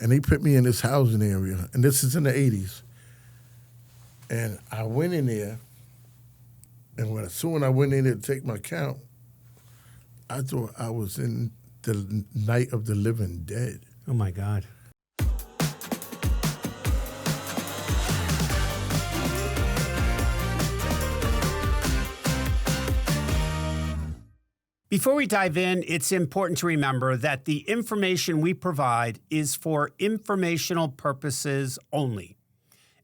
And they put me in this housing area, and this is in the 80s. And I went in there, and as soon as I went in there to take my count, I thought I was in the night of the living dead. Oh, my God. Before we dive in, it's important to remember that the information we provide is for informational purposes only.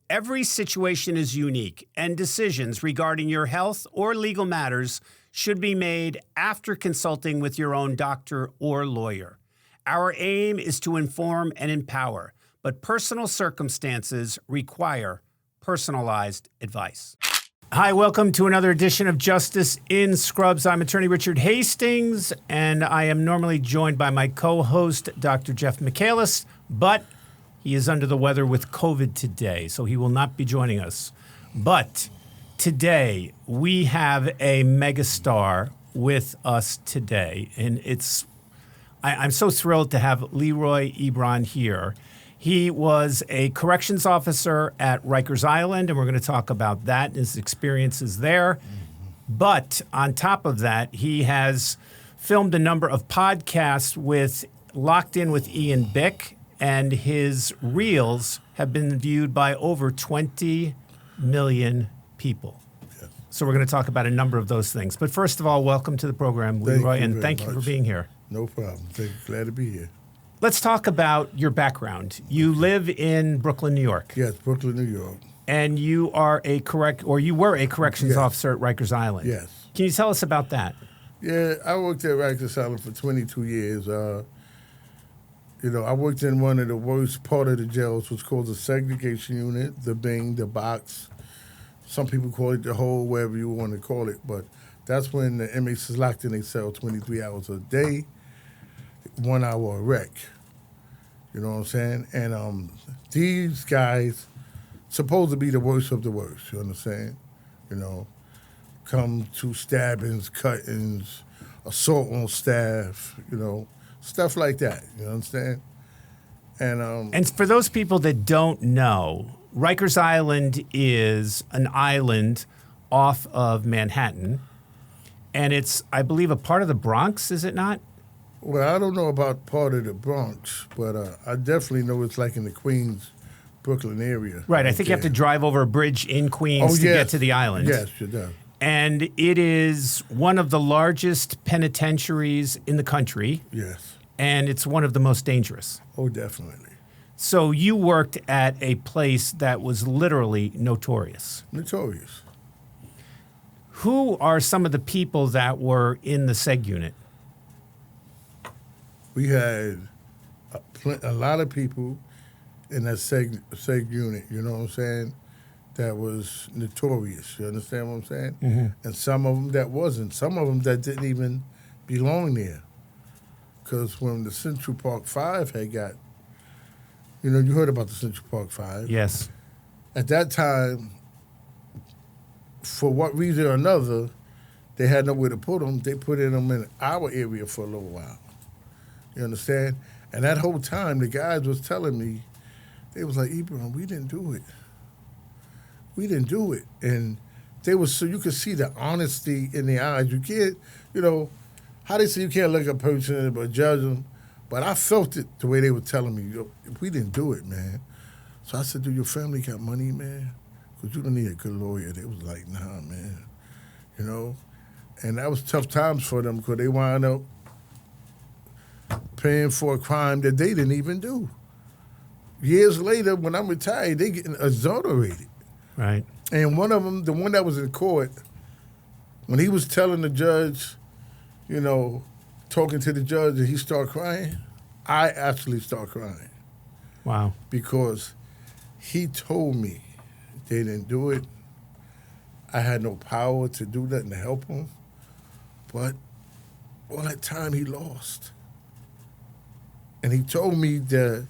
Every situation is unique, and decisions regarding your health or legal matters should be made after consulting with your own doctor or lawyer. Our aim is to inform and empower, but personal circumstances require personalized advice. Hi, welcome to another edition of Justice in Scrubs. I'm attorney Richard Hastings, and I am normally joined by my co-host, Dr. Jeff Michaelis, but he is under the weather with COVID today, so he will not be joining us. But today, we have a megastar with us today, and I'm so thrilled to have Leroy Ebron here. He was a corrections officer at Rikers Island, and we're going to talk about that and his experiences there. But on top of that, he has filmed a number of podcasts with Locked In with Ian Bick, and his reels have been viewed by over 20 million people. Yes. So we're going to talk about a number of those things. But first of all, welcome to the program, Leroy, and thank you for being here. No problem. Glad to be here. Let's talk about your background. You live in Brooklyn, New York. Yes, Brooklyn, New York. And you were a corrections officer at Rikers Island. Yes. Can you tell us about that? Yeah, I worked at Rikers Island for 22 years. I worked in one of the worst part of the jails, which was called the segregation unit, the Bing, the box. Some people call it the hole, wherever you want to call it. But that's when the inmates is locked in their cell 23 hours a day, 1 hour a rec. You know what I'm saying? And these guys supposed to be the worst of the worst, you understand? Come to stabbings, cuttings, assault on staff, stuff like that, you understand? And for those people that don't know, Rikers Island is an island off of Manhattan, and it's, I believe, a part of the Bronx, is it not? Well, I don't know about part of the Bronx, but I definitely know it's like in the Queens, Brooklyn area. Right. I think you have to drive over a bridge in Queens to get to the island. Yes, you do. And it is one of the largest penitentiaries in the country. Yes. And it's one of the most dangerous. Oh, definitely. So you worked at a place that was literally notorious. Notorious. Who are some of the people that were in the seg unit? We had a lot of people in that seg unit, you know what I'm saying, that was notorious. You understand what I'm saying? Mm-hmm. And some of them that wasn't. Some of them that didn't even belong there. Because when the Central Park 5 had got, you heard about the Central Park 5. Yes. At that time, for what reason or another, they had nowhere to put them. They put them in our area for a little while. You understand? And that whole time, the guys was telling me, they was like, Ebron, we didn't do it. We didn't do it. And they was, so you could see the honesty in their eyes. You can't, how they say you can't look at a person but judge them. But I felt it the way they were telling me, we didn't do it, man. So I said, do your family got money, man? Because you don't need a good lawyer. They was like, nah, man. And that was tough times for them because they wound up paying for a crime that they didn't even do. Years later, when I'm retired, they getting exonerated. Right. And one of them, the one that was in court, when he was telling the judge, talking to the judge, and he started crying, I actually started crying. Wow. Because he told me they didn't do it. I had no power to do nothing to help him. But all that time he lost. And he told me that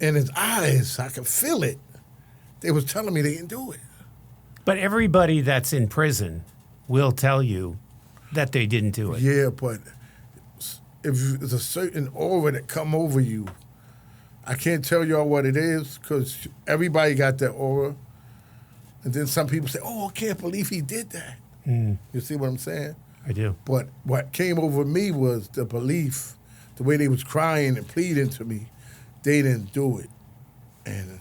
in his eyes, I could feel it. They was telling me they didn't do it. But everybody that's in prison will tell you that they didn't do it. Yeah, but if there's a certain aura that come over you, I can't tell y'all what it is because everybody got that aura. And then some people say, oh, I can't believe he did that. You see what I'm saying? I do. But what came over me was the belief, the way they was crying and pleading to me. They didn't do it. And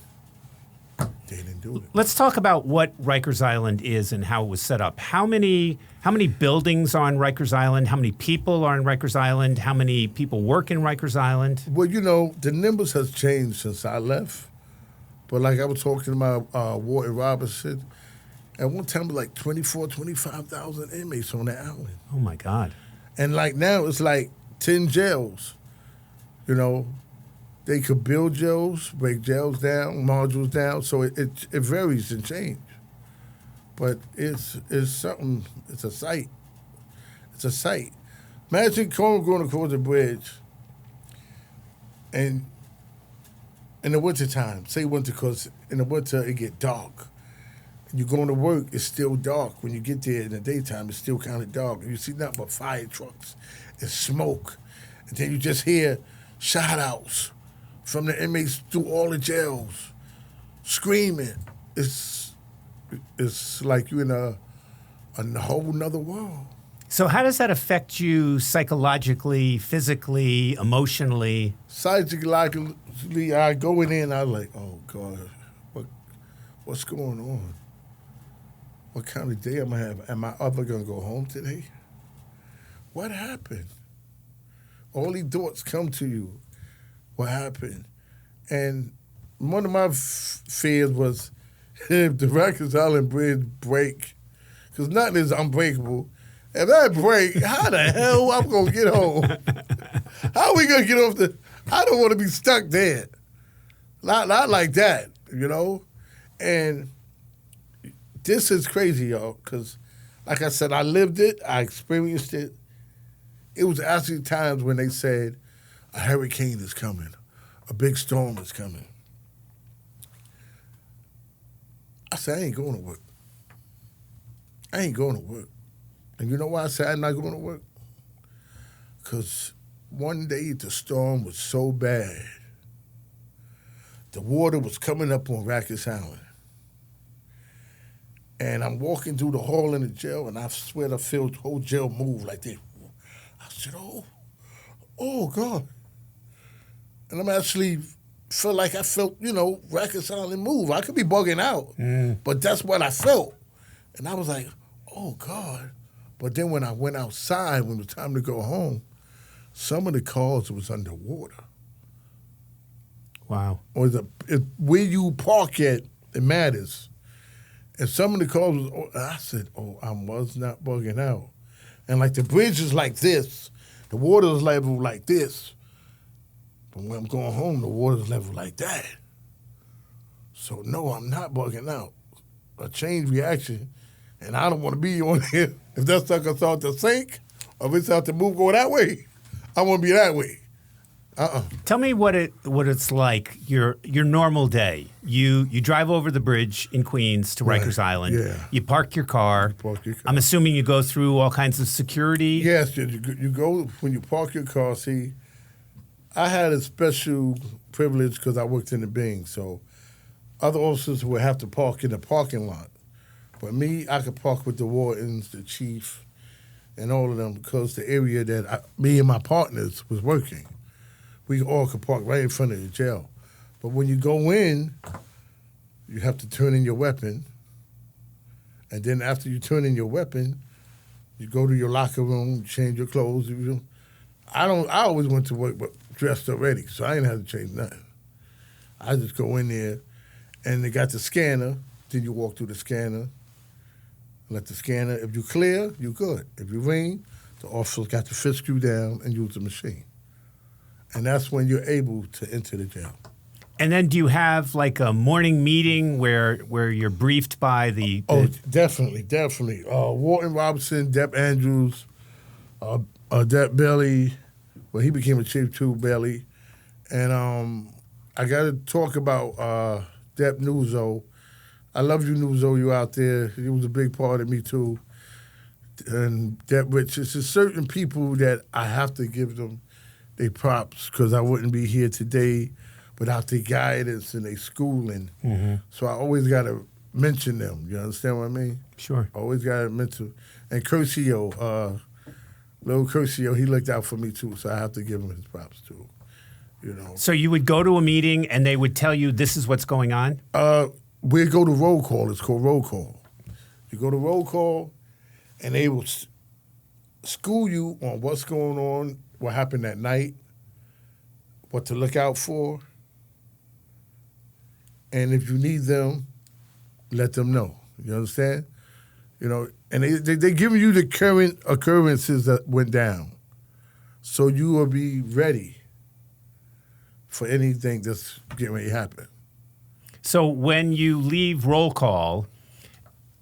they didn't do it. Let's talk about what Rikers Island is and how it was set up. How many buildings are on Rikers Island? How many people are on Rikers Island? How many people work in Rikers Island? Well, you know, the numbers has changed since I left. But like I was talking about Warden Robinson, at one time it was like 25,000 inmates on that island. Oh, my God. And like now it's like 10 jails. You know, they could build jails, break jails down, modules down. So it varies and changes. But it's something, it's a sight. It's a sight. Imagine going across the bridge and in the wintertime, say winter, because in the winter it get dark. You're going to work, it's still dark. When you get there in the daytime, it's still kind of dark. And you see nothing but fire trucks and smoke. And then you just hear shout-outs from the inmates through all the jails, screaming. It's like you're in a whole nother world. So how does that affect you psychologically, physically, emotionally? Psychologically, I go in there and I'm like, oh, God, what's going on? What kind of day am I having? Am I ever going to go home today? What happened? All these thoughts come to you. What happened? And one of my fears was if the Rikers Island Bridge break, because nothing is unbreakable. If that break, how the hell I'm going to get home? How are we going to get off the... I don't want to be stuck there. Not like that, you know? And this is crazy, y'all, because like I said, I lived it. I experienced it. It was actually times when they said, a hurricane is coming. A big storm is coming. I said, I ain't going to work. I ain't going to work. And you know why I said I'm not going to work? Because one day the storm was so bad, the water was coming up on Rikers Island. And I'm walking through the hall in the jail, and I swear I felt the whole jail move like this. I said, oh, God. And I'm actually felt like I felt, you know, Rikers Island move. I could be bugging out, but that's what I felt. And I was like, oh, God. But then when I went outside, when it was time to go home, some of the cars was underwater. Wow. Or where you park at, it matters. And some of the cars was, I said, I was not bugging out. And like the bridge is like this, the water is level like this. But when I'm going home, the water's level like that. So no, I'm not bugging out. A chain reaction, and I don't want to be on here. If that sucker start to sink, or if it start to move, go that way, I want to be that way. Tell me what it's like, your normal day. You drive over the bridge in Queens to Rikers Island. Yeah. You park your car. I'm assuming you go through all kinds of security. Yes, you go, when you park your car, see, I had a special privilege because I worked in the Bing, so other officers would have to park in the parking lot. But me, I could park with the wardens, the chief, and all of them because the area that me and my partners was working. We all could park right in front of the jail. But when you go in, you have to turn in your weapon. And then after you turn in your weapon, you go to your locker room, change your clothes. I always went to work but dressed already, so I didn't have to change nothing. I just go in there, and they got the scanner. Then you walk through the scanner. Let the scanner, if you clear, you good. If you ring, the officer's got to frisk you down and use the machine. And that's when you're able to enter the jail. And then do you have like a morning meeting where you're briefed by the... Oh, definitely. Warden Robinson, Depp Andrews, Depp Bailey, well, he became a chief too, Bailey. And I got to talk about Depp Nuzzo. I love you, Nuzzo, you out there. He was a big part of me too. And Depp Richards, there's certain people that I have to give them their props because I wouldn't be here today without their guidance and their schooling. Mm-hmm. So I always got to mention them. You understand what I mean? Sure. Always got to mention. And Curcio, little Curcio, he looked out for me too, so I have to give him his props too. You know. So you would go to a meeting and they would tell you this is what's going on? We go to roll call. It's called roll call. You go to roll call, and they will school you on what's going on, what happened that night, what to look out for, and if you need them, let them know. You understand? You know, and they giving you the current occurrences that went down, so you will be ready for anything that's getting ready to happen. So when you leave roll call,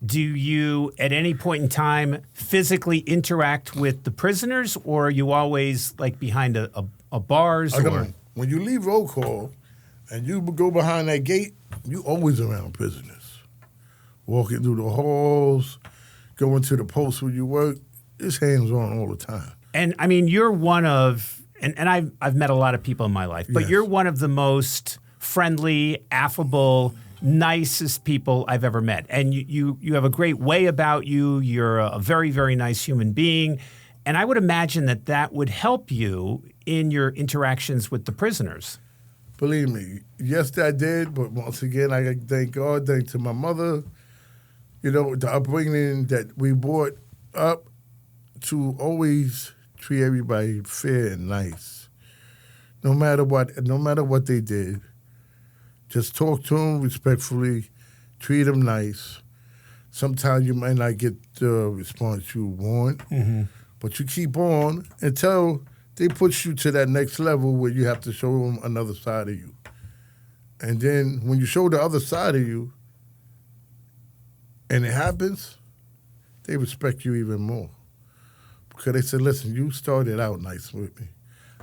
do you at any point in time physically interact with the prisoners, or are you always like behind a bars? Or? When you leave roll call and you go behind that gate, you always around prisoners. Walking through the halls, going to the post where you work, it's hands-on all the time. And I mean, you're one of, and I've met a lot of people in my life, but you're one of the most friendly, affable, nicest people I've ever met. And you have a great way about you. You're a very, very nice human being. And I would imagine that would help you in your interactions with the prisoners. Believe me, yes, that did. But once again, I thank God, thank to my mother, you know, the upbringing that we brought up to always treat everybody fair and nice. No matter what they did. Just talk to them respectfully, treat them nice. Sometimes you might not get the response you want, but you keep on until they push you to that next level where you have to show them another side of you. And then when you show the other side of you, and it happens, they respect you even more. Because they said, listen, you started out nice with me.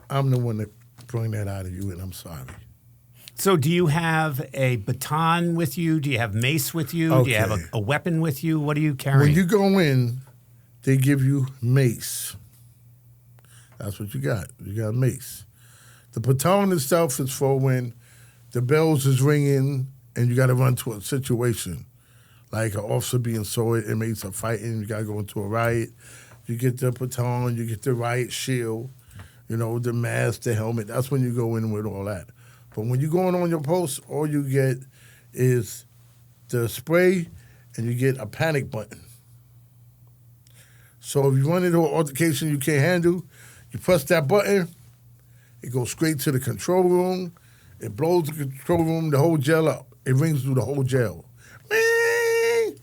I'm the one that brought that out of you, and I'm sorry. So do you have a baton with you? Do you have mace with you? Okay. Do you have a weapon with you? What are you carrying? When you go in, they give you mace. That's what you got. You got mace. The baton itself is for when the bells is ringing and you got to run to a situation. Like an officer being assaulted, inmates are fighting, you got to go into a riot. You get the baton, you get the riot shield, you know, the mask, the helmet. That's when you go in with all that. But when you're going on your post, all you get is the spray and you get a panic button. So if you run into an altercation you can't handle, you press that button, it goes straight to the control room, it blows the control room, the whole jail up. It rings through the whole jail. Ring!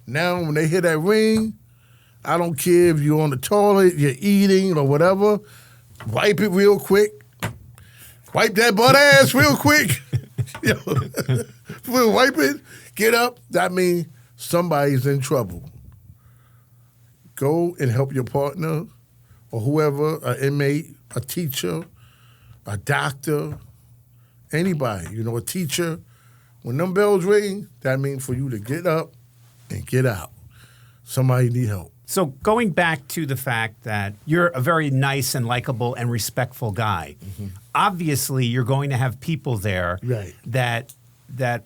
Now when they hear that ring, I don't care if you're on the toilet, you're eating or whatever, wipe it real quick. Wipe that butt ass real quick. We'll wipe it, get up. That means somebody's in trouble. Go and help your partner or whoever, an inmate, a teacher, a doctor, anybody, you know, a teacher. When them bells ring, that means for you to get up and get out. Somebody need help. So going back to the fact that you're a very nice and likable and respectful guy, obviously you're going to have people there that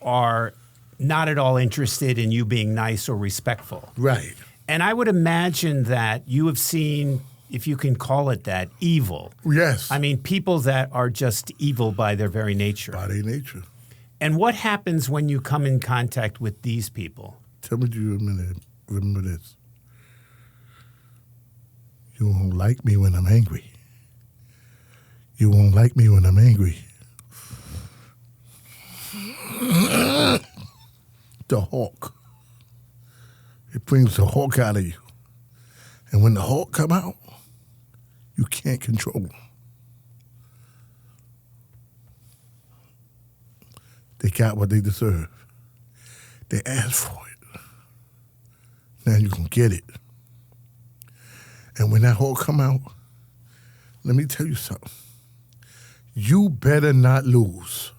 are not at all interested in you being nice or respectful. Right. And I would imagine that you have seen, if you can call it that, evil. Yes. I mean, people that are just evil by their very nature. By their nature. And what happens when you come in contact with these people? Tell me you a minute. Remember this. You won't like me when I'm angry. You won't like me when I'm angry. The hawk. It brings the hawk out of you. And when the hawk come out, you can't control him. They got what they deserve. They asked for it. Now you're going to get it. And when that hawk come out, let me tell you something. You better not lose.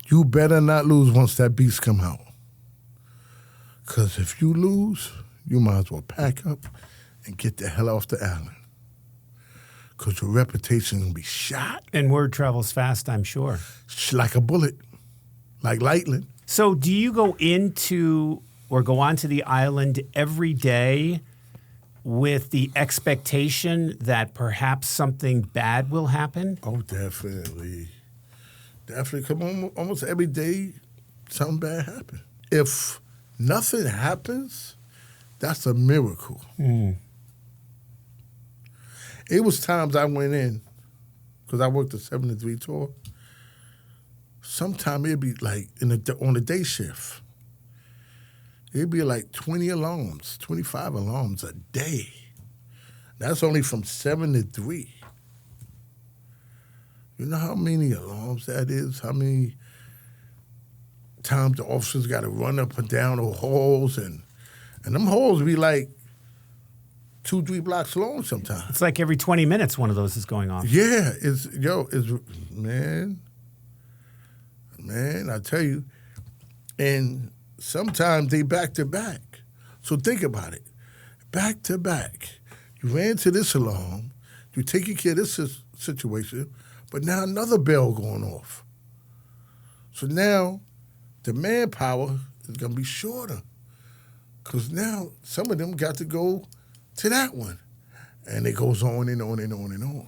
You better not lose once that beast come out. Because if you lose, you might as well pack up and get the hell off the island. because your reputation going to be shot. And word travels fast, I'm sure. Like a bullet, like lightning. So do you go into or go onto the island every day with the expectation that perhaps something bad will happen? Oh, definitely. Definitely. Come on, almost every day, something bad happens. If nothing happens, that's a miracle. It was times I went in, because I worked a 7 to 3 tour. Sometimes it'd be like on the day shift. It'd be like 20 alarms, 25 alarms a day. That's only from 7 to 3. You know how many alarms that is? How many times the officers got to run up and down the halls, and them halls be like 2-3 blocks long sometimes. It's like every 20 minutes one of those is going off. Yeah, man, I tell you, and sometimes they back to back. So think about it, back to back. You ran to this alarm, you're taking care of this situation, but now another bell going off. So now the manpower is going to be shorter, because now some of them got to go to that one. And it goes on and on and on and on.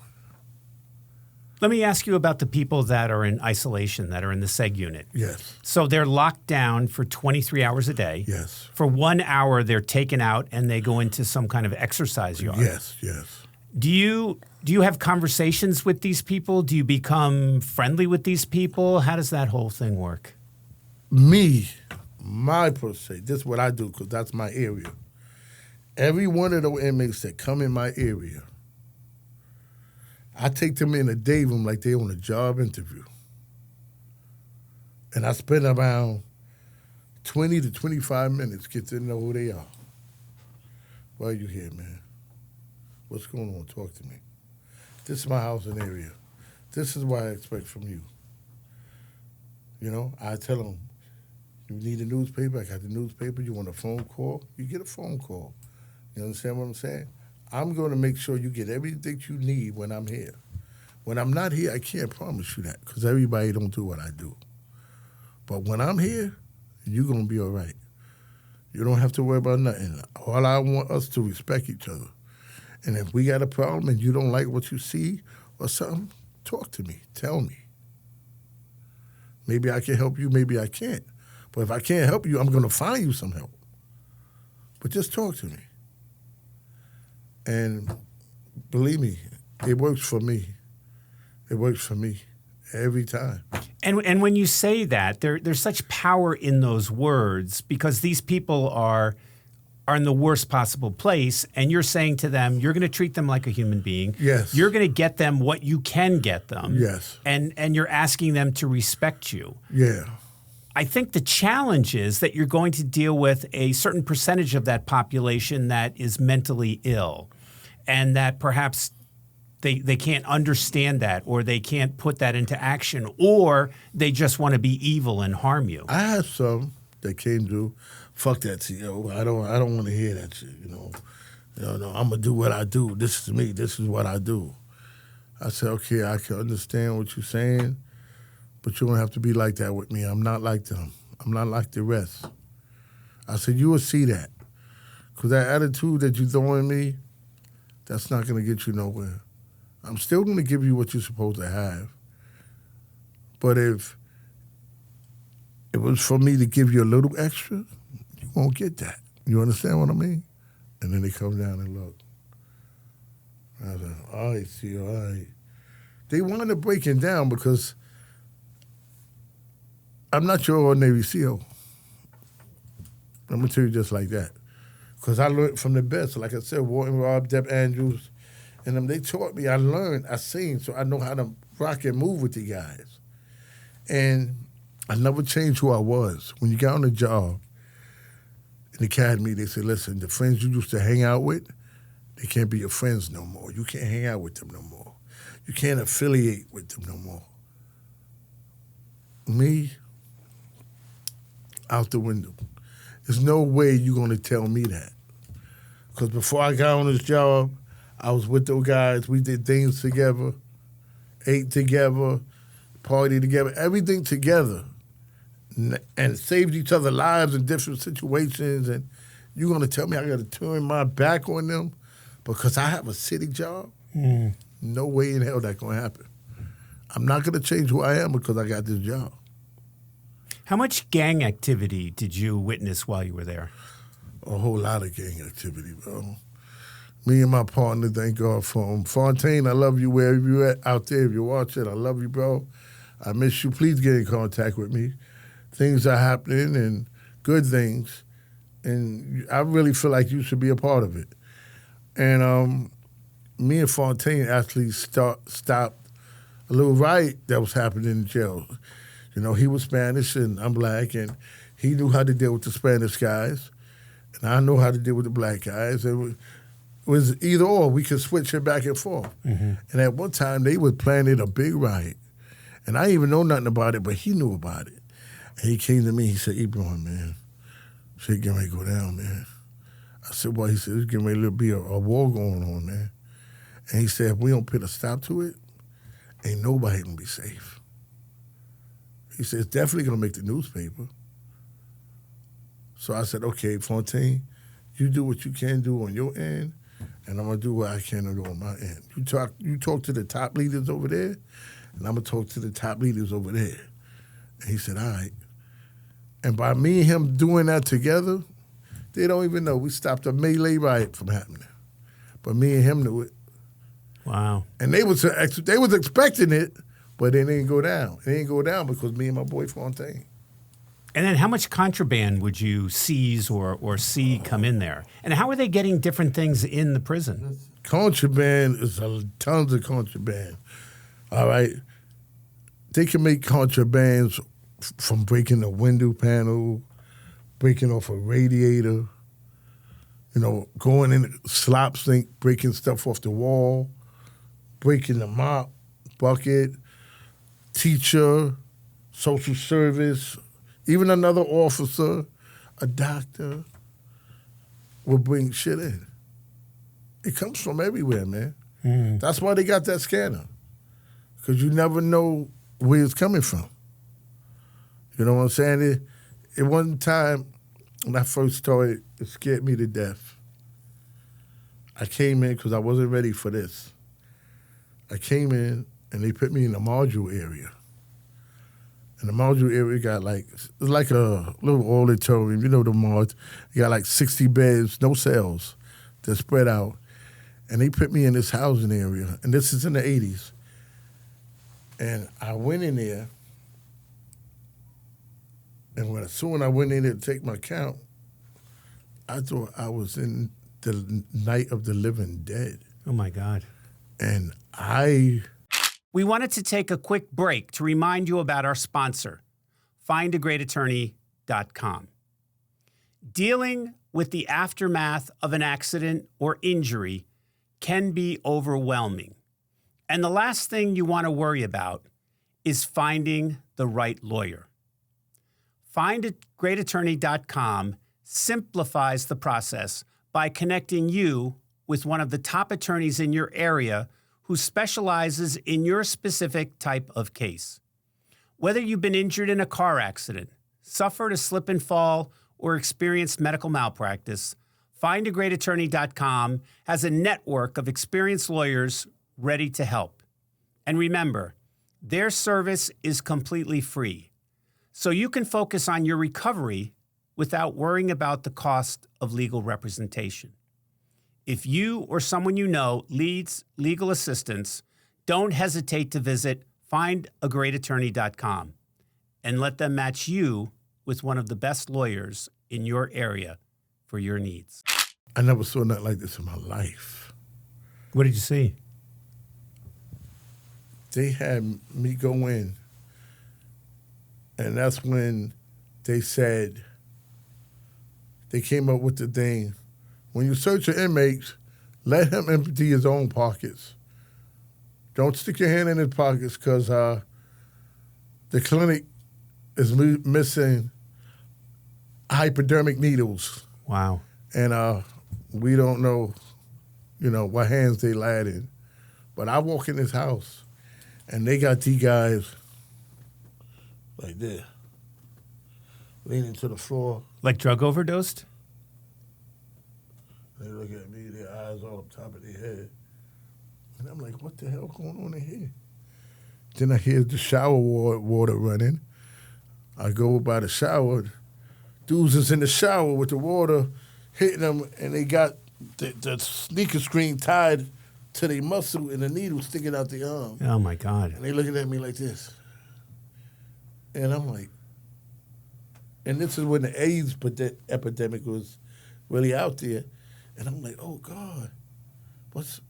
Let me ask you about the people that are in isolation, that are in the SEG unit. Yes. So they're locked down for 23 hours a day. Yes. For 1 hour, they're taken out and they go into some kind of exercise yard. Yes, yes. Do you have conversations with these people? Do you become friendly with these people? How does that whole thing work? My per se, this is what I do, because that's my area. Every one of those inmates that come in my area, I take them in a day room like they're on a job interview. And I spend around 20 to 25 minutes get to know who they are. Why are you here, man? What's going on? Talk to me. This is my house and area. This is what I expect from you. You know, I tell them, you need a newspaper? I got the newspaper. You want a phone call? You get a phone call. You understand what I'm saying? I'm going to make sure you get everything you need when I'm here. When I'm not here, I can't promise you that, because everybody don't do what I do. But when I'm here, you're going to be all right. You don't have to worry about nothing. All I want us to respect each other. And if we got a problem and you don't like what you see or something, talk to me. Tell me. Maybe I can help you, maybe I can't. But if I can't help you, I'm going to find you some help. But just talk to me. And believe me, it works for me. It works for me every time. And when you say that, there's such power in those words, because these people are in the worst possible place, and you're saying to them, you're going to treat them like a human being. Yes. You're going to get them what you can get them. Yes. And you're asking them to respect you. Yeah. I think the challenge is that you're going to deal with a certain percentage of that population that is mentally ill, and that perhaps they can't understand that, or they can't put that into action, or they just want to be evil and harm you. I had some that came to, fuck that CO. I don't want to hear that shit, you know. No, I'm going to do what I do. This is me. This is what I do. I said, okay, I can understand what you're saying, but you don't have to be like that with me. I'm not like them. I'm not like the rest. I said, you will see that. Because that attitude that you're throwing me, that's not going to get you nowhere. I'm still going to give you what you're supposed to have. But if it was for me to give you a little extra, you won't get that. You understand what I mean? And then they come down and look. I said, all right, see, all right. They wanted to break it down because I'm not your ordinary CO. I'm going to tell you just like that. Because I learned from the best. Like I said, Warden Rob, Deb Andrews, and them, they taught me. I learned, I seen, so I know how to rock and move with the guys. And I never changed who I was. When you got on the job in the academy, they said, listen, the friends you used to hang out with, they can't be your friends no more. You can't hang out with them no more. You can't affiliate with them no more. Me, out the window. There's no way you're going to tell me that. Because before I got on this job, I was with those guys. We did things together, ate together, partied together, everything together, and saved each other lives in different situations. And you're going to tell me I got to turn my back on them because I have a city job? No way in hell that's going to happen. I'm not going to change who I am because I got this job. How much gang activity did you witness while you were there? A whole lot of gang activity, bro. Me and my partner, thank God for him. Fontaine, I love you wherever you at out there. If you're watching, I love you, bro. I miss you. Please get in contact with me. Things are happening and good things, and I really feel like you should be a part of it. And me and Fontaine actually stopped a little riot that was happening in jail. You know, he was Spanish and I'm black, and he knew how to deal with the Spanish guys, and I know how to deal with the black guys. It was either or. We could switch it back and forth. Mm-hmm. And at one time, they were planning a big riot, and I didn't even know nothing about it, but he knew about it. And he came to me, he said, Ebron, man, shit getting ready to go down, man. I said, well, he said, there's getting ready to be a war going on, man. And he said, if we don't put a stop to it, ain't nobody gonna be safe. He said, it's definitely gonna make the newspaper. So I said, okay, Fontaine, you do what you can do on your end, and I'm gonna do what I can do on my end. You talk to the top leaders over there, and I'm gonna talk to the top leaders over there. And he said, all right. And by me and him doing that together, they don't even know. We stopped a melee riot from happening. But me and him knew it. Wow. And they was expecting it, but it didn't go down. It didn't go down because me and my boy Fontaine. And then how much contraband would you seize or see come in there? And how are they getting different things in the prison? Contraband is tons of contraband. All right? They can make contrabands from breaking a window panel, breaking off a radiator, you know, going in the slop sink, breaking stuff off the wall, breaking the mop, bucket, teacher, social service, even another officer, a doctor will bring shit in. It comes from everywhere, man. Mm. That's why they got that scanner, because you never know where it's coming from. You know what I'm saying? It one time when I first started, it scared me to death. I came in because I wasn't ready for this. I came in and they put me in the module area. And the module area got it's like a little auditorium, you know the mods. You got like 60 beds, no cells. They're spread out. And they put me in this housing area, and this is in the 80s. And I went in there, and as soon as I went in there to take my count, I thought I was in the night of the living dead. Oh, my God. And We wanted to take a quick break to remind you about our sponsor, findagreatattorney.com. Dealing with the aftermath of an accident or injury can be overwhelming. And the last thing you want to worry about is finding the right lawyer. Findagreatattorney.com simplifies the process by connecting you with one of the top attorneys in your area who specializes in your specific type of case. Whether you've been injured in a car accident, suffered a slip and fall, or experienced medical malpractice, findagreatattorney.com has a network of experienced lawyers ready to help. And remember, their service is completely free, so you can focus on your recovery without worrying about the cost of legal representation. If you or someone you know needs legal assistance, don't hesitate to visit findagreatattorney.com and let them match you with one of the best lawyers in your area for your needs. I never saw nothing like this in my life. What did you see? They had me go in, and that's when they said, they came up with the thing, when you search an inmate, let him empty his own pockets. Don't stick your hand in his pockets because the clinic is missing hypodermic needles. Wow. And we don't know what hands they lied in. But I walk in this house, and they got these guys like this, leaning to the floor. Like drug overdosed? They look at me, their eyes all up top of their head. And I'm like, what the hell going on in here? Then I hear the shower water running. I go by the shower. Dudes is in the shower with the water hitting them, and they got the sneaker screen tied to their muscle and the needle sticking out their arm. Oh, my God. And they looking at me like this. And I'm like, and this is when the AIDS epidemic was really out there. And I'm like, oh, God, what's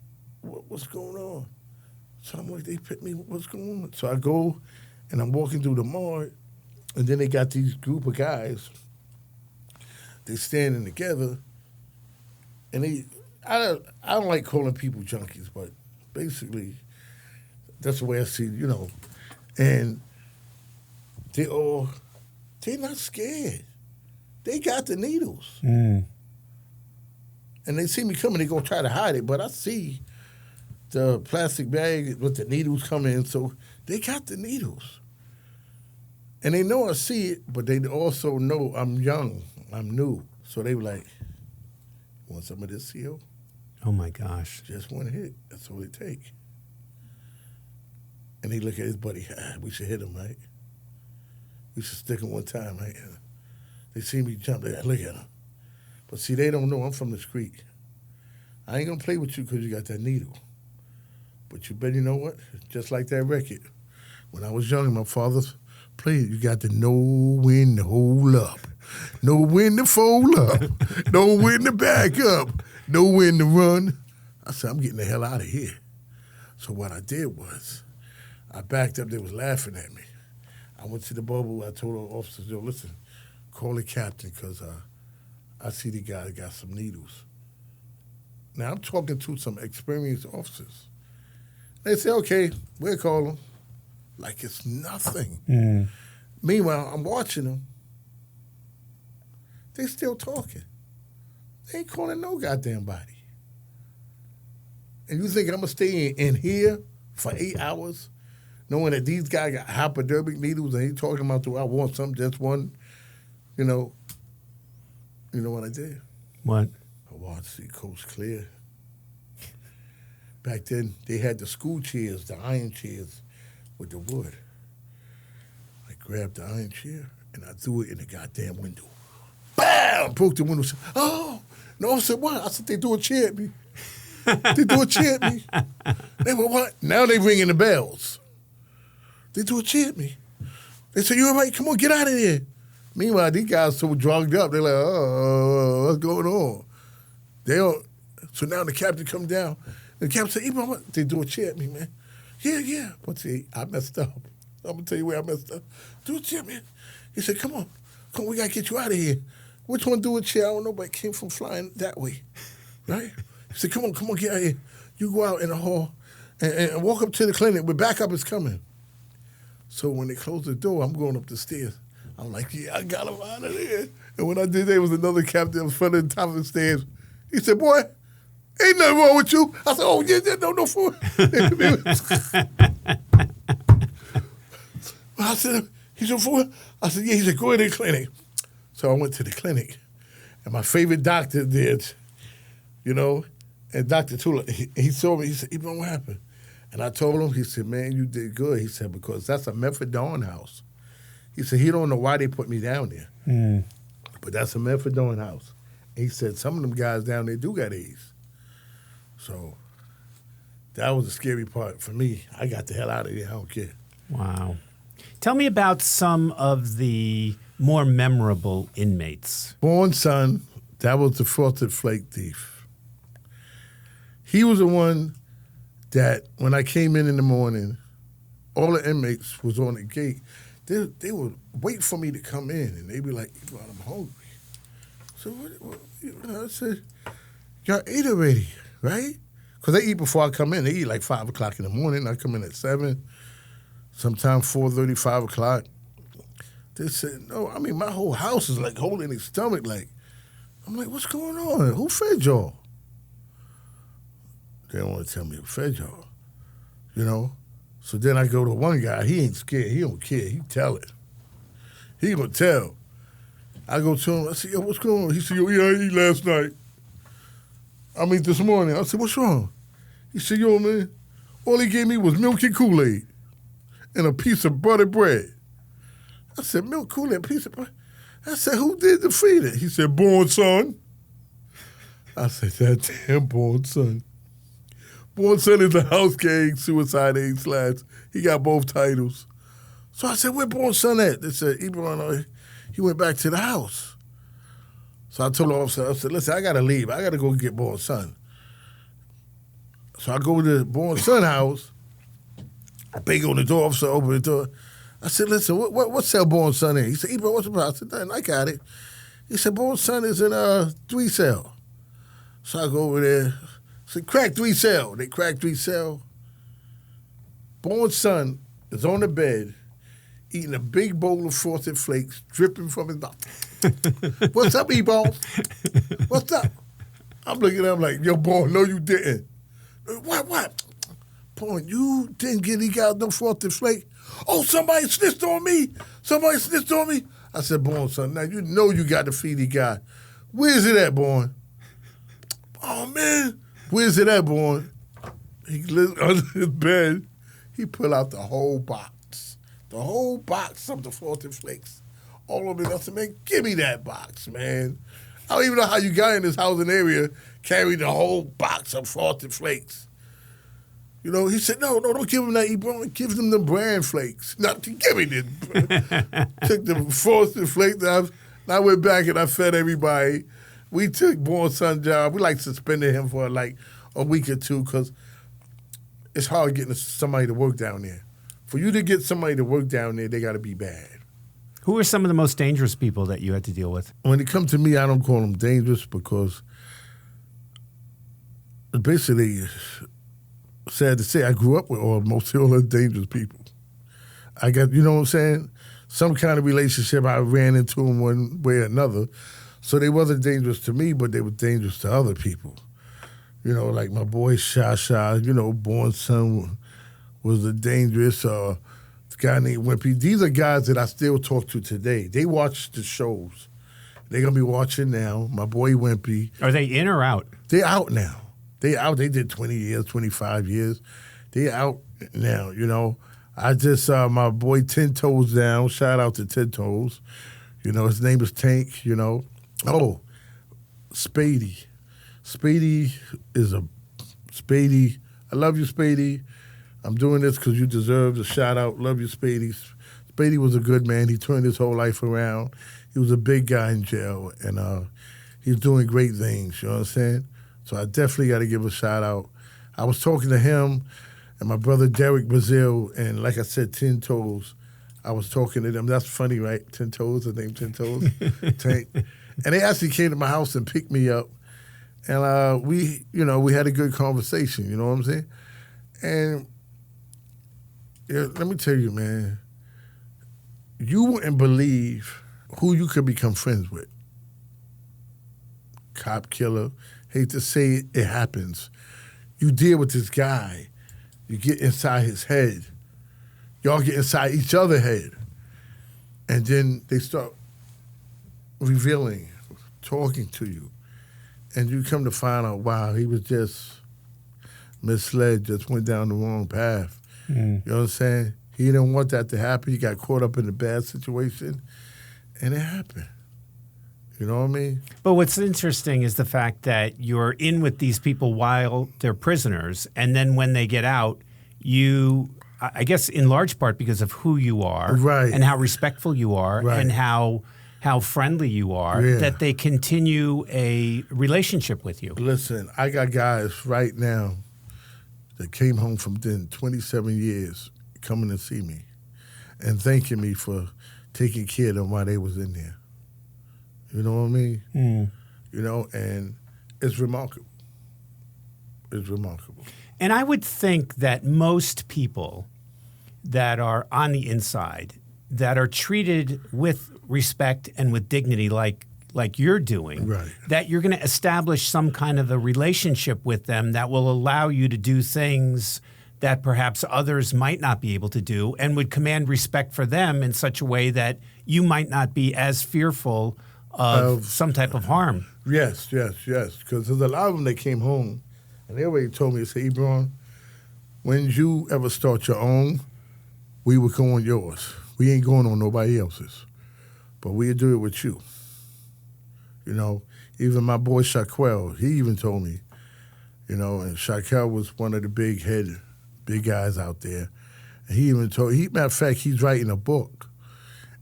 going on? So I'm like, they picked me, what's going on? So I go, and I'm walking through the mart, and then they got these group of guys. They standing together, and I don't like calling people junkies, but basically, that's the way I see it, And they're not scared. They got the needles. Mm. And they see me coming, they're going to try to hide it, but I see the plastic bag with the needles coming in, so they got the needles. And they know I see it, but they also know I'm young, I'm new. So they were like, want some of this, CO? Oh, my gosh. Just one hit, that's all it take. And he look at his buddy, we should hit him, right? We should stick him one time, right? They see me jump, they look at him. But see, they don't know I'm from the street. I ain't gonna play with you because you got that needle. But you better, you know what? Just like that record. When I was young, my father played, you got to know when to hold up, know when to fold up, know when to back up, know when to run. I said, I'm getting the hell out of here. So what I did was, I backed up, they was laughing at me. I went to the bubble, I told the officers, yo, listen, call the captain because I see the guy got some needles. Now, I'm talking to some experienced officers. They say, okay, we'll call them. Like it's nothing. Mm. Meanwhile, I'm watching them. They still talking. They ain't calling no goddamn body. And you think I'm going to stay in here for 8 hours knowing that these guys got hypodermic needles and he talking about, I want some, just one, You know what I did? What? I watched the coast clear. Back then, they had the school chairs, the iron chairs with the wood. I grabbed the iron chair and I threw it in the goddamn window. Bam! Broke the window. Oh! No, I said, what? I said, they threw a chair at me. They threw a chair at me. They were what? Now they ringing the bells. They threw a chair at me. They said, you all right? Come on, get out of here. Meanwhile, these guys so drugged up. They're like, oh, what's going on? So now the captain come down. The captain said, Ebron, what? They threw a chair at me, man. Yeah. But see, I messed up. I'm going to tell you where I messed up. Threw a chair, man. He said, come on, we got to get you out of here. Which one threw a chair? I don't know, but it came from flying that way, right? He said, come on, get out of here. You go out in the hall and walk up to the clinic, but backup is coming. So when they closed the door, I'm going up the stairs. I'm like, yeah, I got him out of there. And when I did, there was another captain in front of the top of the stairs. He said, boy, ain't nothing wrong with you. I said, oh, yeah, no, fool. I said, he's a fool. I said, yeah. He said, go in the clinic. So I went to the clinic. And my favorite doctor did, and Dr. Tula, he saw me. He said, Ebron, what happened? And I told him, he said, man, you did good. He said, because that's a methadone house. He said, he don't know why they put me down there. Mm. But that's a methadone house. And he said, some of them guys down there do got AIDS. So that was the scary part for me. I got the hell out of there. I don't care. Wow. Tell me about some of the more memorable inmates. Born son, that was the frosted flake thief. He was the one that when I came in the morning, all the inmates was on the gate. They would wait for me to come in, and they'd be like, I'm hungry. So I said, y'all ate already, right? Because they eat before I come in. They eat like 5 o'clock in the morning. I come in at 7, sometimes 4:30, 5 o'clock. They said, no, I mean, my whole house is like holding their stomach. Like, I'm like, what's going on? Who fed y'all? They don't want to tell me to fed y'all, you know? So then I go to one guy. He ain't scared. He don't care. He tell it. He gonna tell. I go to him. I say, yo, what's going on? He said, yo, yeah, I ate last night. I mean, this morning. I said, what's wrong? He said, yo, man, all he gave me was milk and Kool-Aid and a piece of buttered bread. I said, milk, Kool-Aid, piece of bread? I said, who did the feeding? He said, born son. I said, that damn born son. Born son is a house gang, suicide aid / he got both titles. So I said, where born son at? They said, Ebron, he went back to the house. So I told the officer, I said, listen, I got to leave. I got to go get born son. So I go to born son house. I bang on the door, officer open the door. I said, listen, what cell born son in? He said, Ebron, what's the problem? I said, nothing, I got it. He said, born son is in a 3 cell. So I go over there. I said, crack 3 cell. They crack 3 cell. Born son is on the bed, eating a big bowl of frosted flakes, dripping from his mouth. What's up, Ebron? What's up? I'm looking at him like, yo, Born, no, you didn't. What? Born, you didn't get he got no frosted flake? Oh, somebody snitched on me. I said, Born, son, now you know you got the feed he got. Where's it at, Born? Oh, man. Where's it at, Born? He lit under his bed. He pulled out the whole box. The whole box of the frosted flakes. All of it. I said, man, give me that box, man. I don't even know how you got in this housing area carrying the whole box of frosted flakes. You know, he said, no, don't give him that, Ebron. Give him the brand flakes. Not to give me this. Took the frosted flakes. I went back and I fed everybody. We took Born Son job. We suspended him for a week or two because it's hard getting somebody to work down there. For you to get somebody to work down there, they got to be bad. Who are some of the most dangerous people that you had to deal with? When it comes to me, I don't call them dangerous because basically, sad to say, I grew up with most all the dangerous people. I got, you know what I'm saying? Some kind of relationship, I ran into them one way or another. So they wasn't dangerous to me, but they were dangerous to other people. You know, like my boy Shasha, Born Son was a dangerous guy named Wimpy. These are guys that I still talk to today. They watch the shows. They're going to be watching now. My boy Wimpy. Are they in or out? They're out now. They out. They did 20 years, 25 years. They out now, I just, my boy 10 Toes Down. Shout out to 10 Toes. His name is Tank, Oh, Spady. Spady is Spady. I love you, Spady. I'm doing this because you deserve a shout out. Love you, Spady. Spady was a good man. He turned his whole life around. He was a big guy in jail, and he's doing great things. You know what I'm saying? So I definitely got to give a shout out. I was talking to him and my brother Derek Brazil, and like I said, 10 Toes. I was talking to them. That's funny, right? 10 Toes, the name 10 Toes. Tank. And they actually came to my house and picked me up. And we had a good conversation, you know what I'm saying? And let me tell you, man, you wouldn't believe who you could become friends with. Cop killer. Hate to say it, it happens. You deal with this guy. You get inside his head. Y'all get inside each other's head. And then they start revealing, talking to you. And you come to find out, wow, he was just misled, just went down the wrong path. You know what I'm saying? He didn't want that to happen. He got caught up in a bad situation, and it happened. You know what I mean? But what's interesting is the fact that you're in with these people while they're prisoners, and then when they get out, you, I guess in large part because of who you are, right, and how respectful you are, right, and how friendly you are, yeah, that they continue a relationship with you. Listen, I got guys right now that came home from 27 years coming to see me and thanking me for taking care of them while they was in there. You know what I mean? And it's remarkable. It's remarkable. And I would think that most people that are on the inside, that are treated with respect and with dignity like like you're doing, Right. that you're going to establish some kind of a relationship with them that will allow you to do things that perhaps others might not be able to do and would command respect for them in such a way that you might not be as fearful of some type of harm. Yes. Because there's a lot of them that came home, and they already told me, they said, Ebron, when you ever start your own, we would go on yours. We ain't going on nobody else's. But we'll do it with you. You know, even my boy Shaquille, he even told me, you know, and Shaquille was one of the big guys out there. And he even told, matter of fact, he's writing a book.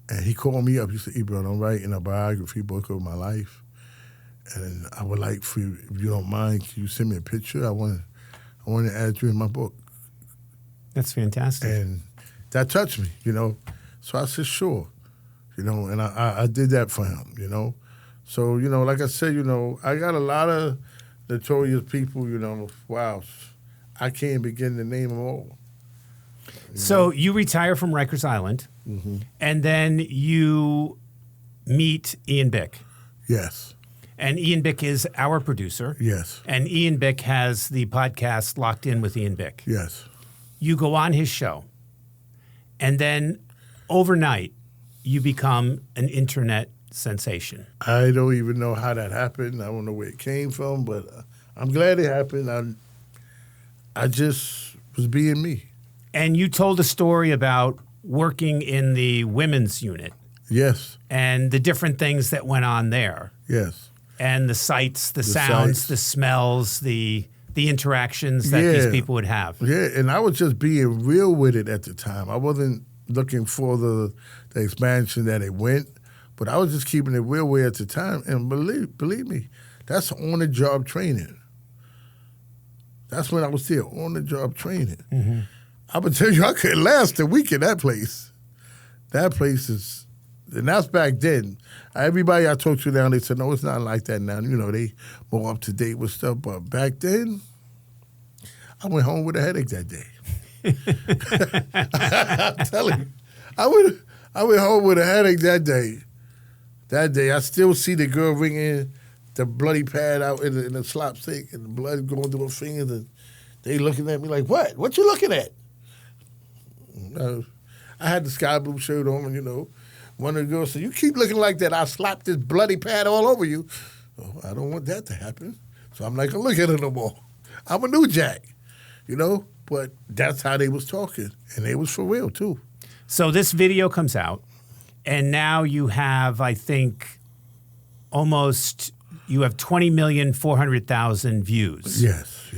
And he called me up. He said, Ebron, I'm writing a biography book of my life. And I would like for you, if you don't mind, can you send me a picture? I want to add you in my book. That's fantastic. And that touched me, you know. So I said, sure. You know, and I did that for him, you know. So, you know, like I said, you know, I got a lot of notorious people, you know. Wow, I can't begin to name them all. So you retire from Rikers Island, and then you meet Ian Bick. Yes. And Ian Bick is our producer. Yes. And Ian Bick has the podcast Locked In with Ian Bick. Yes. You go on his show, and then overnight, you become an internet sensation. I don't even know how that happened. I don't know where it came from, but I'm glad it happened. I just was being me. And you told a story about working in the women's unit. Yes. And the different things that went on there. Yes. And the sights, the sounds, the smells, the interactions that these people would have. Yeah, and I was just being real with it at the time. I wasn't looking for the expansion that it went, but I was just keeping it real way at the time. And believe me, that's on-the-job training. That's when I was still on-the-job training. Mm-hmm. I would tell you, I couldn't last a week in that place. That place is, and that's back then. Everybody I talked to now, they said, no, it's not like that now. You know, they more up to date with stuff. But back then, I went home with a headache that day. I'm telling you, I went home with a headache that day. That day, I still see the girl wringing the bloody pad out in the slop sink and the blood going through her fingers, and they looking at me like, what? What you looking at? I had the sky blue shirt on, and, you know, one of the girls said, you keep looking like that, I'll slap this bloody pad all over you. Oh, I don't want that to happen. So I'm not going to look at her no more. I'm a new jack, you know? But that's how they was talking, and they was for real, too. So this video comes out, and now you have, I think, you have 20,400,000 views. Yes.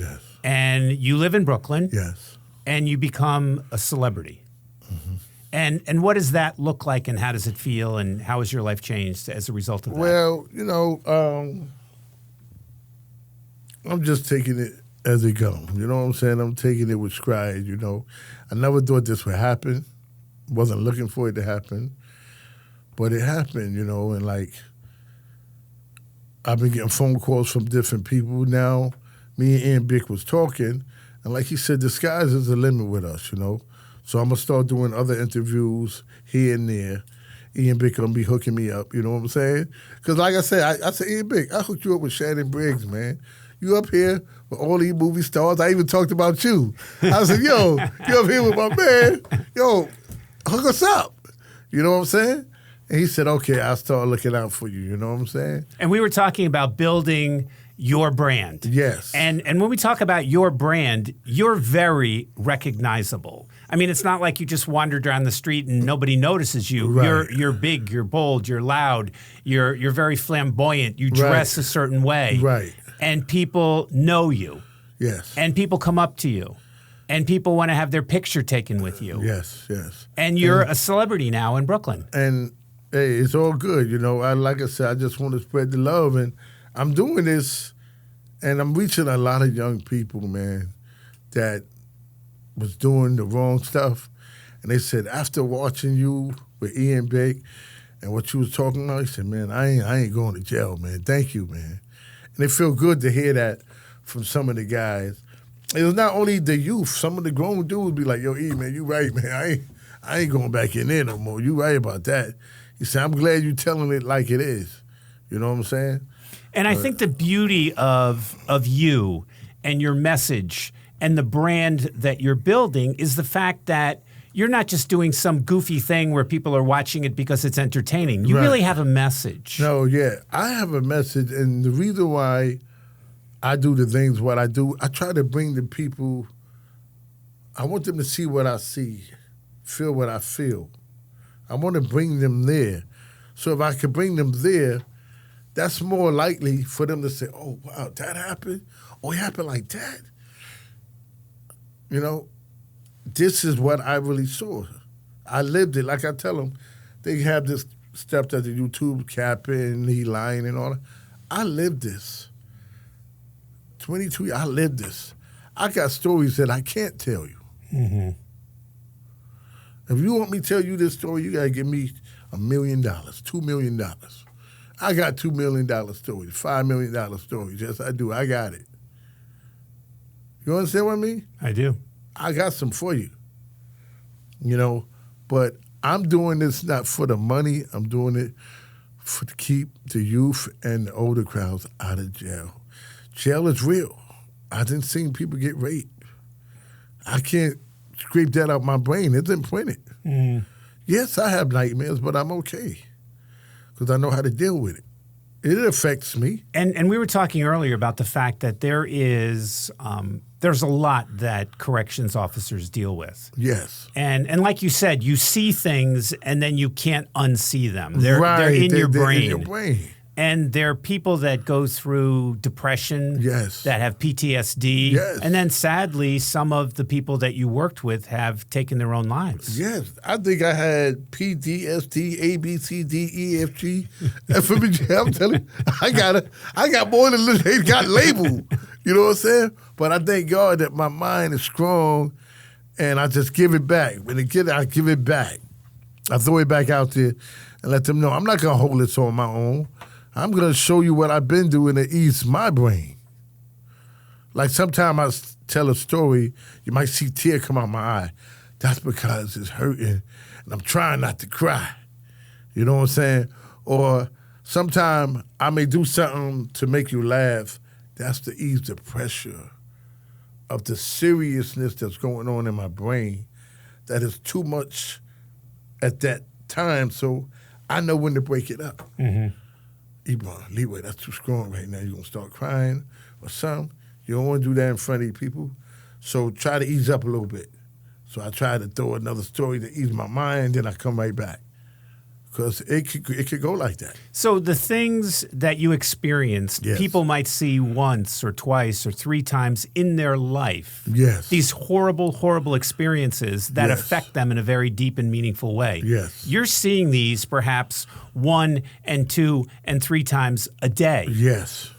And you live in Brooklyn. Yes. And you become a celebrity. Mm-hmm. And what does that look like, and how does it feel, and how has your life changed as a result of that? Well, you know, I'm just taking it as it goes. You know what I'm saying? I'm taking it with stride, you know. I never thought this would happen. Wasn't looking for it to happen. But it happened, you know, and like I've been getting phone calls from different people now. Me and Ian Bick was talking, and like he said, the sky's is the limit with us, you know. So I'm going to start doing other interviews here and there. Ian Bick going to be hooking me up, you know what I'm saying? Because like I said, I said, Ian Bick, I hooked you up with Shannon Briggs, man. You up here with all these movie stars. I even talked about you. I said, yo, you up here with my man. Yo, hook us up. You know what I'm saying? And he said, okay, I'll start looking out for you. You know what I'm saying? And we were talking about building your brand. Yes. And when we talk about your brand, you're very recognizable. I mean, it's not like you just wander down the street and nobody notices you. Right. You're big, you're bold, you're loud, you're very flamboyant. You dress a certain way. Right. And people know you. Yes. And people come up to you. And people want to have their picture taken with you. Yes. And you're a celebrity now in Brooklyn. And hey, it's all good, you know. Like I said, I just want to spread the love, and I'm doing this, and I'm reaching a lot of young people, man, that was doing the wrong stuff. And they said, after watching you with Ian Bick and what you was talking about, he said, man, I ain't going to jail, man. Thank you, man. And it feel good to hear that from some of the guys. It was not only the youth. Some of the grown dudes be like, yo, E, man, you right, man. I ain't going back in there no more. You right about that. He said, I'm glad you telling it like it is. You know what I'm saying? And I think the beauty of you and your message and the brand that you're building is the fact that you're not just doing some goofy thing where people are watching it because it's entertaining. You really have a message. No, yeah. I have a message, and the reason why I do the things what I do, I try to bring the people, I want them to see what I see, feel what I feel. I want to bring them there. So if I could bring them there, that's more likely for them to say, oh, wow, that happened? Oh, it happened like that? You know, this is what I really saw. I lived it. Like I tell them, they have this stuff that the YouTube capping, he lying and all that. I lived this. 22 years, I lived this. I got stories that I can't tell you. Mm-hmm. If you want me to tell you this story, you got to give me $1 million, $2 million. I got $2 million stories, $5 million stories. Yes, I do. I got it. You understand what I mean? I do. I got some for you. You know, but I'm doing this not for the money. I'm doing it to keep the youth and the older crowds out of jail. Jail is real. I didn't see people get raped. I can't scrape that out my brain. It's imprinted. Mm. Yes, I have nightmares, but I'm okay because I know how to deal with it. It affects me. And we were talking earlier about the fact that there's a lot that corrections officers deal with. Yes. And like you said, you see things and then you can't unsee them. They're in your brain. They're in your brain. And there are people that go through depression, yes, that have PTSD. Yes. And then sadly, some of the people that you worked with have taken their own lives. Yes. I think I had PTSD, A, B, C, D, E, F, G, F, M, G. I'm telling you, I got more than they got labeled. You know what I'm saying? But I thank God that my mind is strong and I just give it back. When it I give it back. I throw it back out there and let them know I'm not going to hold this on my own. I'm going to show you what I've been doing to ease my brain. Like sometimes I tell a story, you might see a tear come out my eye. That's because it's hurting and I'm trying not to cry. You know what I'm saying? Or sometimes I may do something to make you laugh. That's to ease the pressure of the seriousness that's going on in my brain that is too much at that time. So I know when to break it up. Mm-hmm. Ebron, Leroy, that's too strong right now. You're going to start crying or something. You don't want to do that in front of people. So try to ease up a little bit. So I try to throw another story to ease my mind, then I come right back. Because it could go like that. So the things that you experienced, yes, people might see once or twice or 3 times in their life. Yes. These horrible, horrible experiences that yes, affect them in a very deep and meaningful way. Yes. You're seeing these perhaps 1 and 2 and 3 times a day. Yes.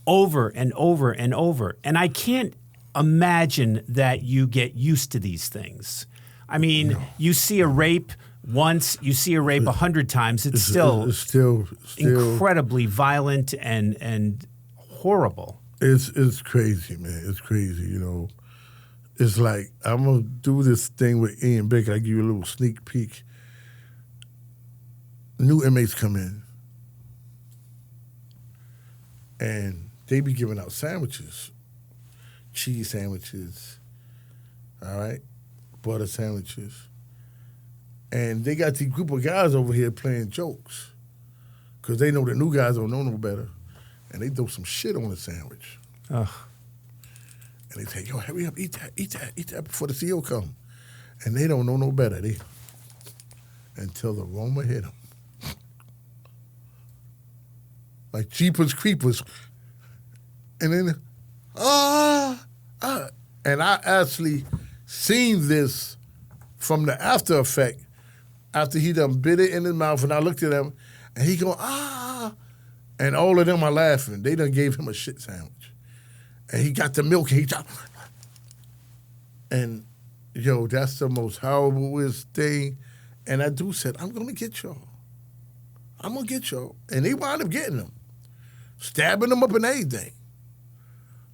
Over and over and over. And I can't imagine that you get used to these things. I mean, you see a rape once, you see a rape 100 times, it's still incredibly violent and horrible. It's crazy, man. It's crazy, you know. It's like, I'm going to do this thing with Ian Baker. I give you a little sneak peek. New inmates come in, and they be giving out sandwiches, cheese sandwiches, all right, butter sandwiches. And they got these group of guys over here playing jokes because they know the new guys don't know no better. And they throw some shit on the sandwich. Ugh. And they say, yo, hurry up, eat that before the CO come. And they don't know no better. Until the aroma hit them. Like Jeepers Creepers. And then, And I actually seen this from the after effect. After he done bit it in his mouth, and I looked at him, and he go, and all of them are laughing. They done gave him a shit sandwich. And he got the milk, and and yo, that's the most horriblest thing. And that dude said, I'm gonna get y'all. I'm gonna get y'all. And they wound up getting them. Stabbing them up and everything.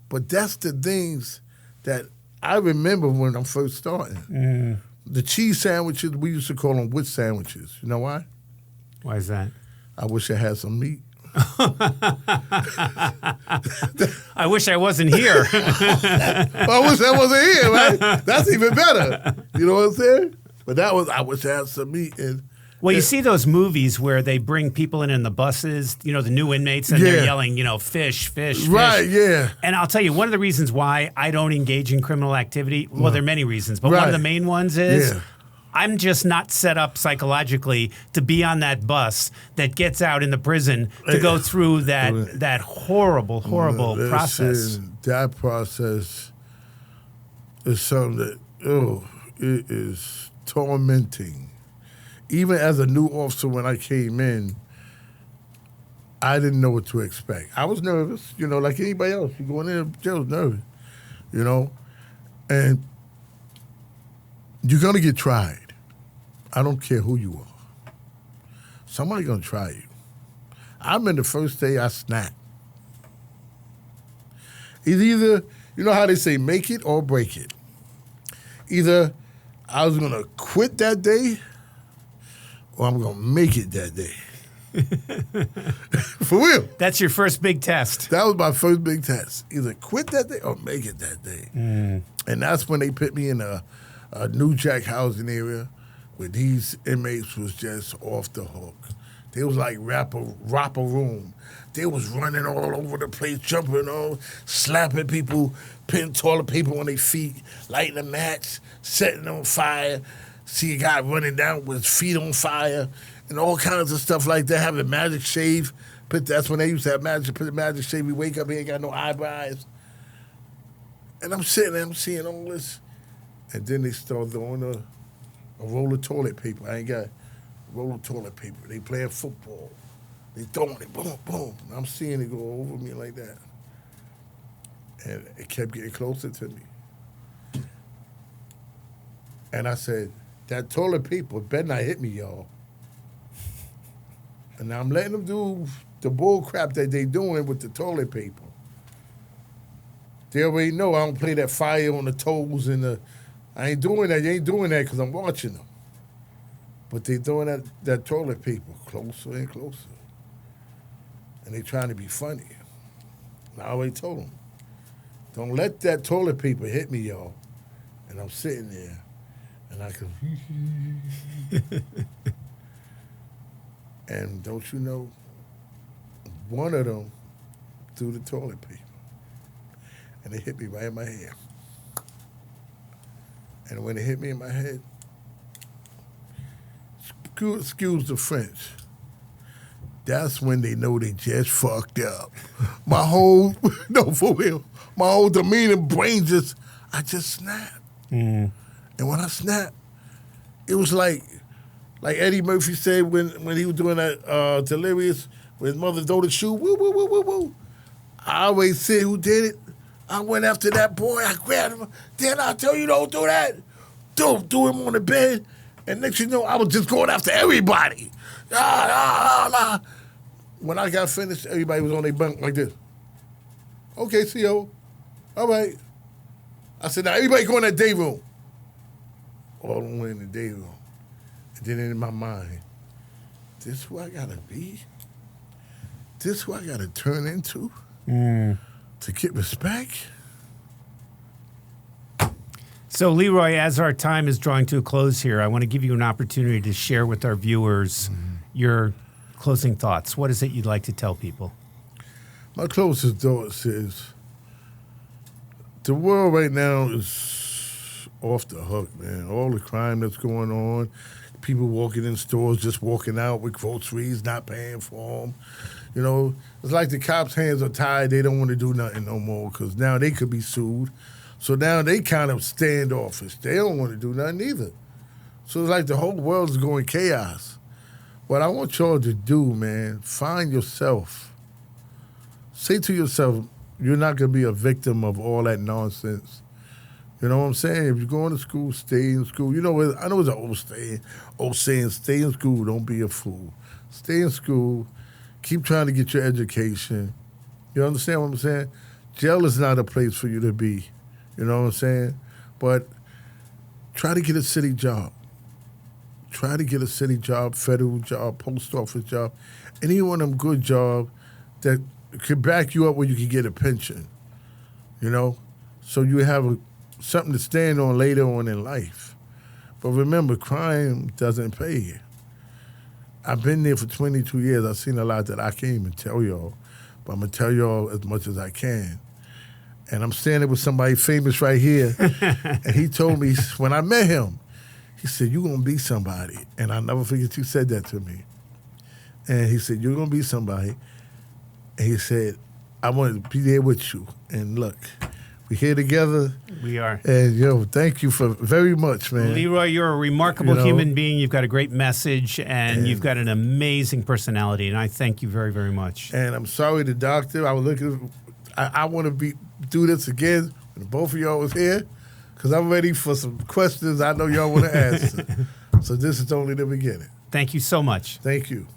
But that's the things that I remember when I'm first starting. Mm. The cheese sandwiches, we used to call them witch sandwiches. You know why? Why is that? I wish I had some meat. I wish I wasn't here. I wish I wasn't here, right? That's even better. You know what I'm saying? But I wish I had some meat. Well, you see those movies where they bring people in the buses, the new inmates, and they're yelling, fish, fish, right, fish. Yeah. And I'll tell you, one of the reasons why I don't engage in criminal activity, well, there are many reasons, but one of the main ones is I'm just not set up psychologically to be on that bus that gets out in the prison to go through that horrible process. That process is something that, it is tormenting. Even as a new officer, when I came in, I didn't know what to expect. I was nervous, like anybody else. You go in there, jail was nervous, and you're gonna get tried. I don't care who you are. Somebody's gonna try you. I remember the first day I snapped. It's either, how they say, make it or break it. Either I was gonna quit that day, or I'm going to make it that day. For real. That's your first big test. That was my first big test. Either quit that day or make it that day. And that's when they put me in a New Jack housing area where these inmates was just off the hook. They was like rapper room. They was running all over the place, jumping on, slapping people, putting toilet paper on their feet, lighting a match, setting on fire. See a guy running down with his feet on fire and all kinds of stuff like that, having magic shave. That's when they used to have magic, put the magic shave. We wake up, he ain't got no eyebrows. And I'm sitting there, I'm seeing all this. And then they start throwing a roll of toilet paper. I ain't got a roll of toilet paper. They playing football. They throwing it, boom, boom. And I'm seeing it go over me like that. And it kept getting closer to me. And I said, that toilet paper better not hit me, y'all. And I'm letting them do the bull crap that they doing with the toilet paper. They already know I don't play that fire on the toes and I ain't doing that. You ain't doing that because I'm watching them. But they doing that toilet paper closer and closer. And they trying to be funny. And I already told them, don't let that toilet paper hit me, y'all. And I'm sitting there. And I could, and don't you know, one of them threw the toilet paper, and it hit me right in my head. And when it hit me in my head, excuse the French, that's when they know they just fucked up. My whole, no, for real, my whole demeanor, brain I just snapped. And when I snapped, it was like Eddie Murphy said when he was doing that Delirious, with his mother throw the shoe, woo, woo, woo, woo, woo. I always said who did it. I went after that boy, I grabbed him. Then I tell you don't do that. Threw him on the bed. And next you know, I was just going after everybody. When I got finished, everybody was on their bunk like this. Okay, CO. All right. I said, now everybody go in that day room. All the way in the day room. And then in my mind, this who I gotta be? This who I gotta turn into to get respect? So, Leroy, as our time is drawing to a close here, I want to give you an opportunity to share with our viewers your closing thoughts. What is it you'd like to tell people? My closest thoughts is the world right now is off the hook, man. All the crime that's going on, people walking in stores, just walking out with groceries, not paying for them. You know, it's like the cops' hands are tied. They don't want to do nothing no more because now they could be sued. So now they kind of standoffish. They don't want to do nothing either. So it's like the whole world is going chaos. What I want y'all to do, man, find yourself. Say to yourself, you're not going to be a victim of all that nonsense. You know what I'm saying? If you're going to school, stay in school. You know, I know it's an old saying, stay in school, don't be a fool. Stay in school, keep trying to get your education. You understand what I'm saying? Jail is not a place for you to be. You know what I'm saying? But try to get a city job. Try to get a city job, federal job, post office job, any one of them good jobs that could back you up where you can get a pension, you know? So you have something to stand on later on in life. But remember, crime doesn't pay you. I've been there for 22 years. I've seen a lot that I can't even tell y'all, but I'm going to tell y'all as much as I can. And I'm standing with somebody famous right here, and he told me when I met him, he said, "You're going to be somebody." And I'll never forget you said that to me. And he said, "You're going to be somebody." And he said, "I want to be there with you." And look, we're here together. We are. And, thank you for very much, man. Leroy, you're a remarkable human being. You've got a great message, and you've got an amazing personality, and I thank you very, very much. And I'm sorry, the doctor, I was looking, I want to do this again when both of y'all was here, because I'm ready for some questions I know y'all want to answer. So this is only the beginning. Thank you so much. Thank you.